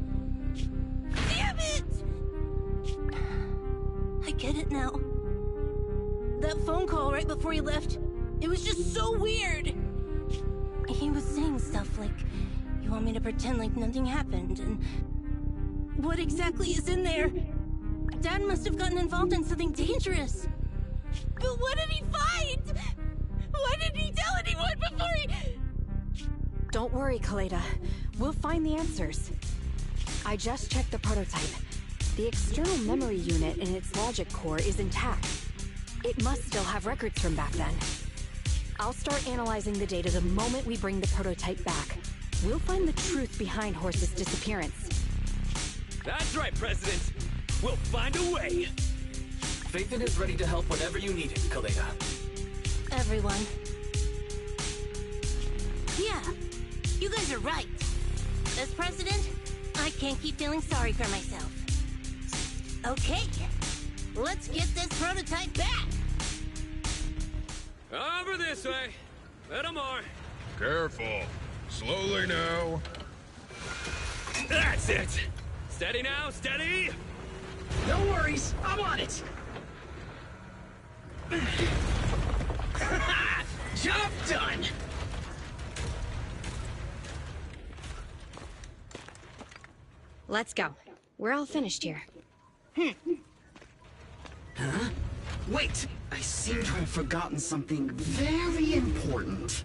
B: Damn it! I get it now. That phone call right before he left, it was just so weird. He was saying stuff like, you want me to pretend like nothing happened, and... what exactly is in there? Dad must have gotten involved in something dangerous. But what did he find? Why didn't he tell anyone before he...
G: Don't worry, Kalita. We'll find the answers. I just checked the prototype. The external memory unit in its logic core is intact. It must still have records from back then. I'll start analyzing the data the moment we bring the prototype back. We'll find the truth behind Horse's disappearance.
D: That's right, President! We'll find a way!
E: Phaethon is ready to help whenever you need it, Kalita.
B: Everyone. Yeah, you guys are right. As president, I can't keep feeling sorry for myself. Okay, let's get this prototype back!
D: Over this way. Little more.
C: Careful. Slowly now.
D: That's it! Steady now, steady!
F: No worries, I'm on it! Job done!
G: Let's go. We're all finished here.
F: Huh? Wait! I seem to have forgotten something very important.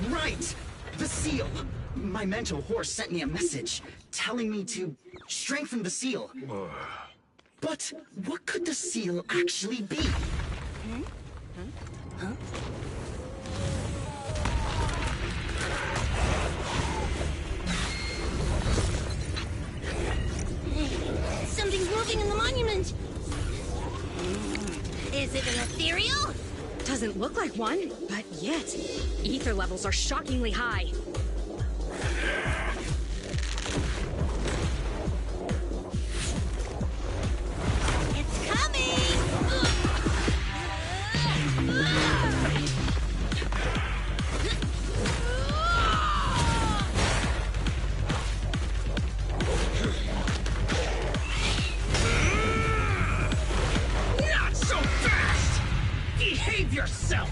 F: Right! The seal! My mentor horse sent me a message, telling me to strengthen the seal. But what could the seal actually be? Huh?
B: Something's moving in the monument. Is it an ethereal?
G: Doesn't look like one, but yet, ether levels are shockingly high.
B: It's coming!
F: Not so fast! Behave yourself!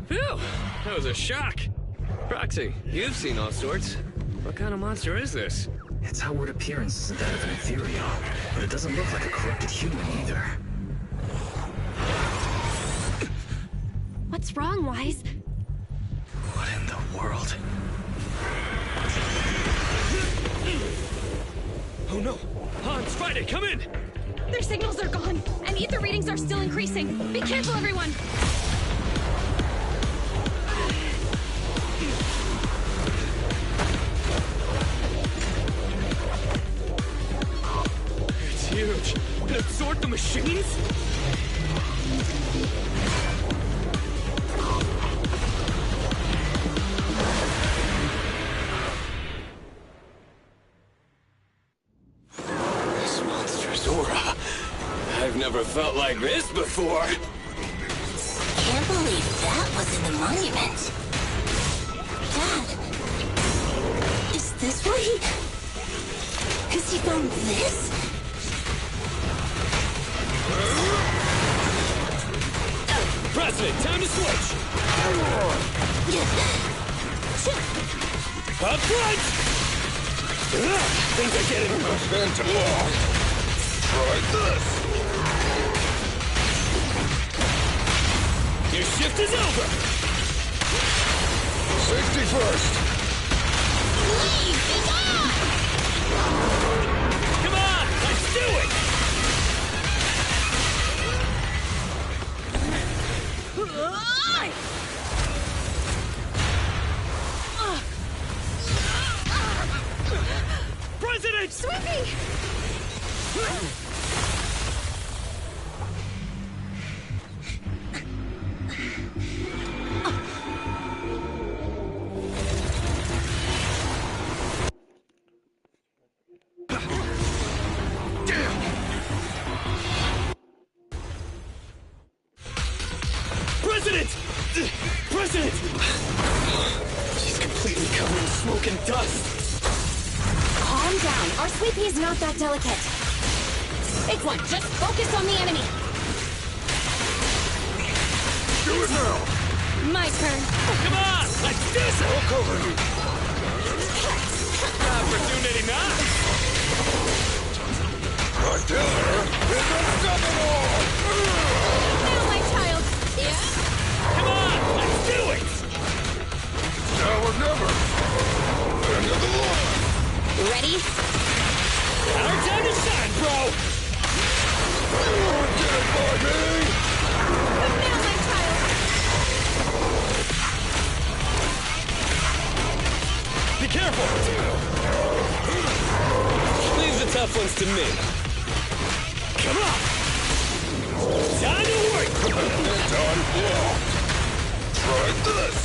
D: Phew! That was a shock. Proxy, you've seen all sorts. What kind of monster is this?
E: Its outward appearance isn't that of an ethereal, but it doesn't look like a corrupted human either.
K: What's wrong, Wise?
E: What in the world?
D: Oh no! Hans, Friday, come in!
G: Their signals are gone, and ether readings are still increasing. Be careful, everyone!
D: It's huge. It absorbed the machines? This monster's aura. I've never felt like this before.
B: Can't believe that was in the monument. Dad, is this where he... Has he found this?
D: President, time to switch! Up front! Think I get it?
C: Stand to block. Try this.
D: Your shift is over!
C: Safety first.
D: Come on, let's do it! President!
G: Sweeping!
D: President! President! She's completely covered in smoke and dust.
G: Calm down. Our sweepy is not that delicate. Big one, just focus on the enemy.
C: Do it now.
G: My turn.
D: Come on, let's do this!
C: I'll cover you.
D: Opportunity not.
C: Attila is unstoppable.
G: Now, my child. Yeah?
D: Come on, let's do it!
C: Now or never. End of the line.
G: Ready?
D: Our time to shine, bro!
C: Get it by me.
G: Now, my child.
D: Be careful! Leave the tough ones to me. Come on! Time to work!
C: Time blocked. Try this.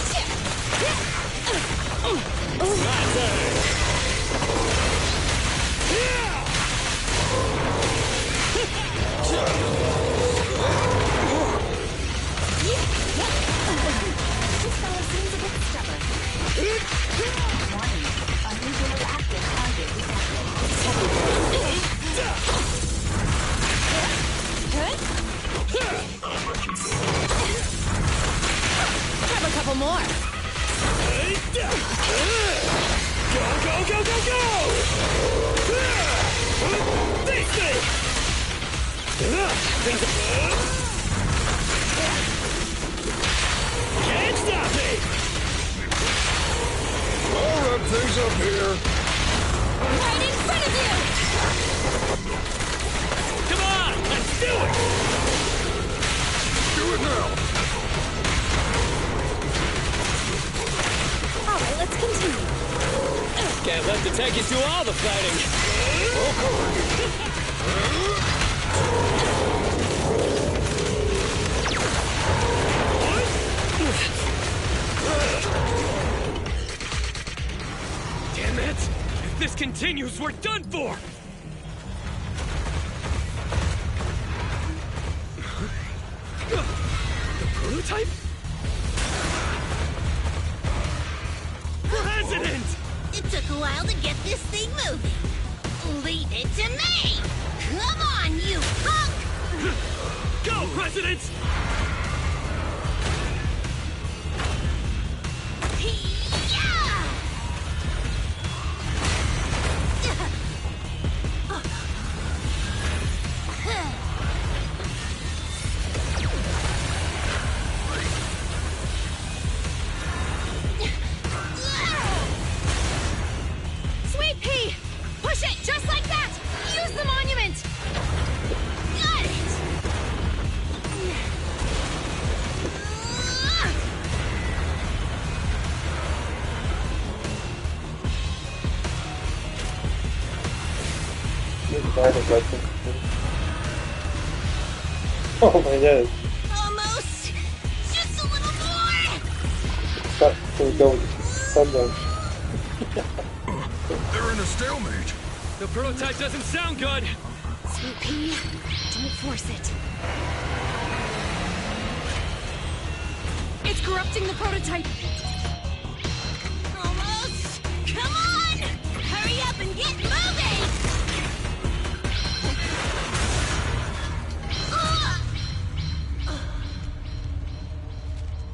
D: My turn!
A: This fellow seems a bit stubborn. Warning. Unusually active target detected.
B: more.
D: Go, go, go, go, go! Face me! Can't stop me!
C: I'll wrap things up here.
B: Right in front of you!
D: Come on, let's do it!
C: Do it now.
G: Alright, let's continue.
D: Can't let the techies do all the fighting. Damn it! If this continues, we're done for! The prototype? President!
B: It took a while to get this thing moving. Leave it to me! Come on, you punk!
D: Go, President!
G: Sweet pea! Push it just like that! Use the monument!
B: Got it!
H: Oh my god.
B: Almost! Just a little more!
H: Stop, we're going. Sundown.
C: They're in a stalemate.
D: The prototype doesn't sound good!
G: Sweet pea, don't force it. It's corrupting the prototype!
B: Almost! Come on! Hurry up and get moving!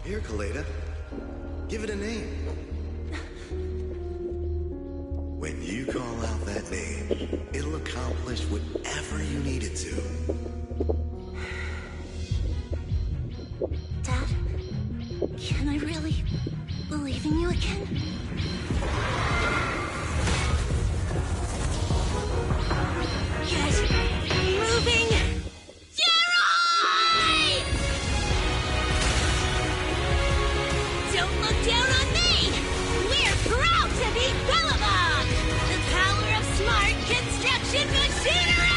I: Here, Kaleda. Give it a name. When you call out that name, it'll accomplish whatever you need it to.
B: Dad, can I really believe in you again? Get moving! Jerry! Don't look down on me! We're proud to be Bellabog! The power of smart construction machinery!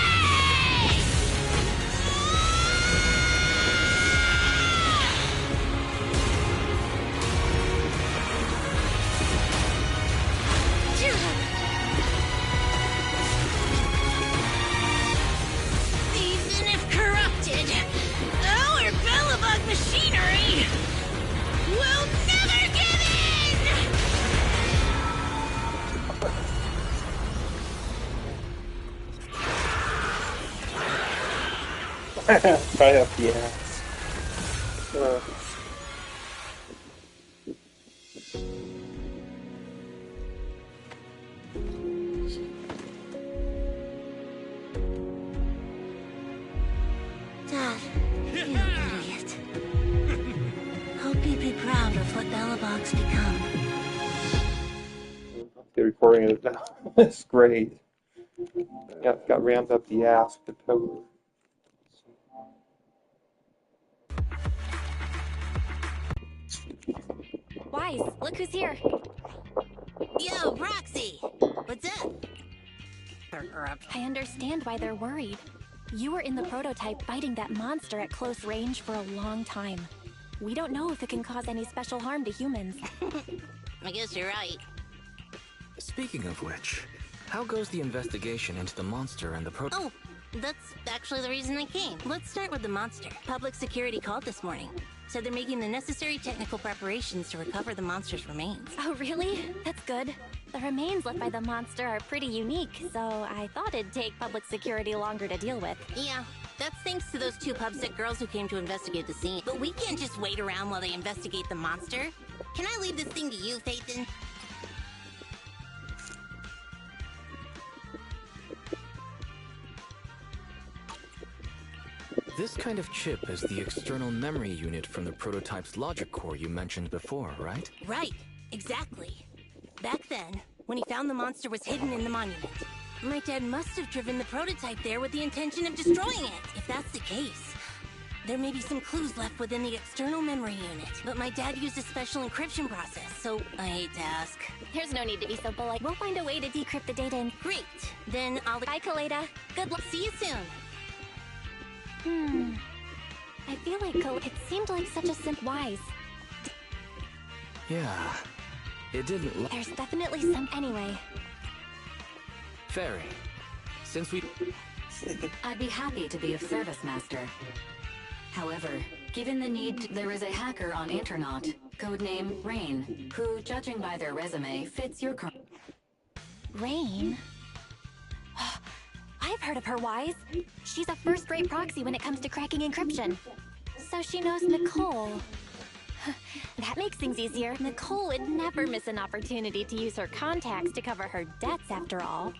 B: Even if corrupted, our Bellabog machinery will never give in!
H: Right up the ass.
B: Dad, you idiot. Hope you'd be proud of what Bellabog's become.
H: They're recording it now. It's great. Got rammed up the ass with the power.
K: Wise, look who's here.
B: Yo, Proxy! What's up?
K: I understand why they're worried. You were in the prototype fighting that monster at close range for a long time. We don't know if it can cause any special harm to humans.
B: I guess you're right.
E: Speaking of which, how goes the investigation into the monster and the
B: Oh, that's actually the reason I came. Let's start with the monster. Public security called this morning. Said they're making the necessary technical preparations to recover the monster's remains.
K: Oh, really? That's good. The remains left by the monster are pretty unique, so I thought it'd take public security longer to deal with.
B: Yeah, that's thanks to those two pubsec girls who came to investigate the scene. But we can't just wait around while they investigate the monster. Can I leave this thing to you, Phaethon?
E: This kind of chip is the external memory unit from the prototype's logic core you mentioned before, right?
B: Right, exactly. Back then, when he found the monster was hidden in the monument, my dad must have driven the prototype there with the intention of destroying it. If that's the case, there may be some clues left within the external memory unit. But my dad used a special encryption process, so I hate to ask.
K: There's no need to be so polite. We'll find a way to decrypt the data and...
B: Great, then I'll...
K: Bye, Kaleda.
B: Good luck. See you soon.
K: I feel like it seemed like such a Wise.
E: Yeah. It didn't
K: There's definitely some... Anyway.
E: Fairy, since we...
A: I'd be happy to be of service, Master. However, given the need, there is a hacker on Internaut, codename Rain, who, judging by their resume, fits your
K: Rain? I've heard of her, Wise. She's a first-rate proxy when it comes to cracking encryption. So she knows Nicole. That makes things easier. Nicole would never miss an opportunity to use her contacts to cover her debts, after all.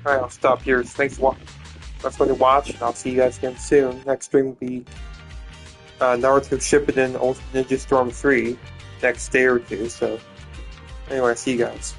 H: Alright, I'll stop here. Thanks for watching. I'll see you guys again soon. Next stream will be Naruto Shippuden Ultimate Ninja Storm 3 next day or two. So, anyway, see you guys.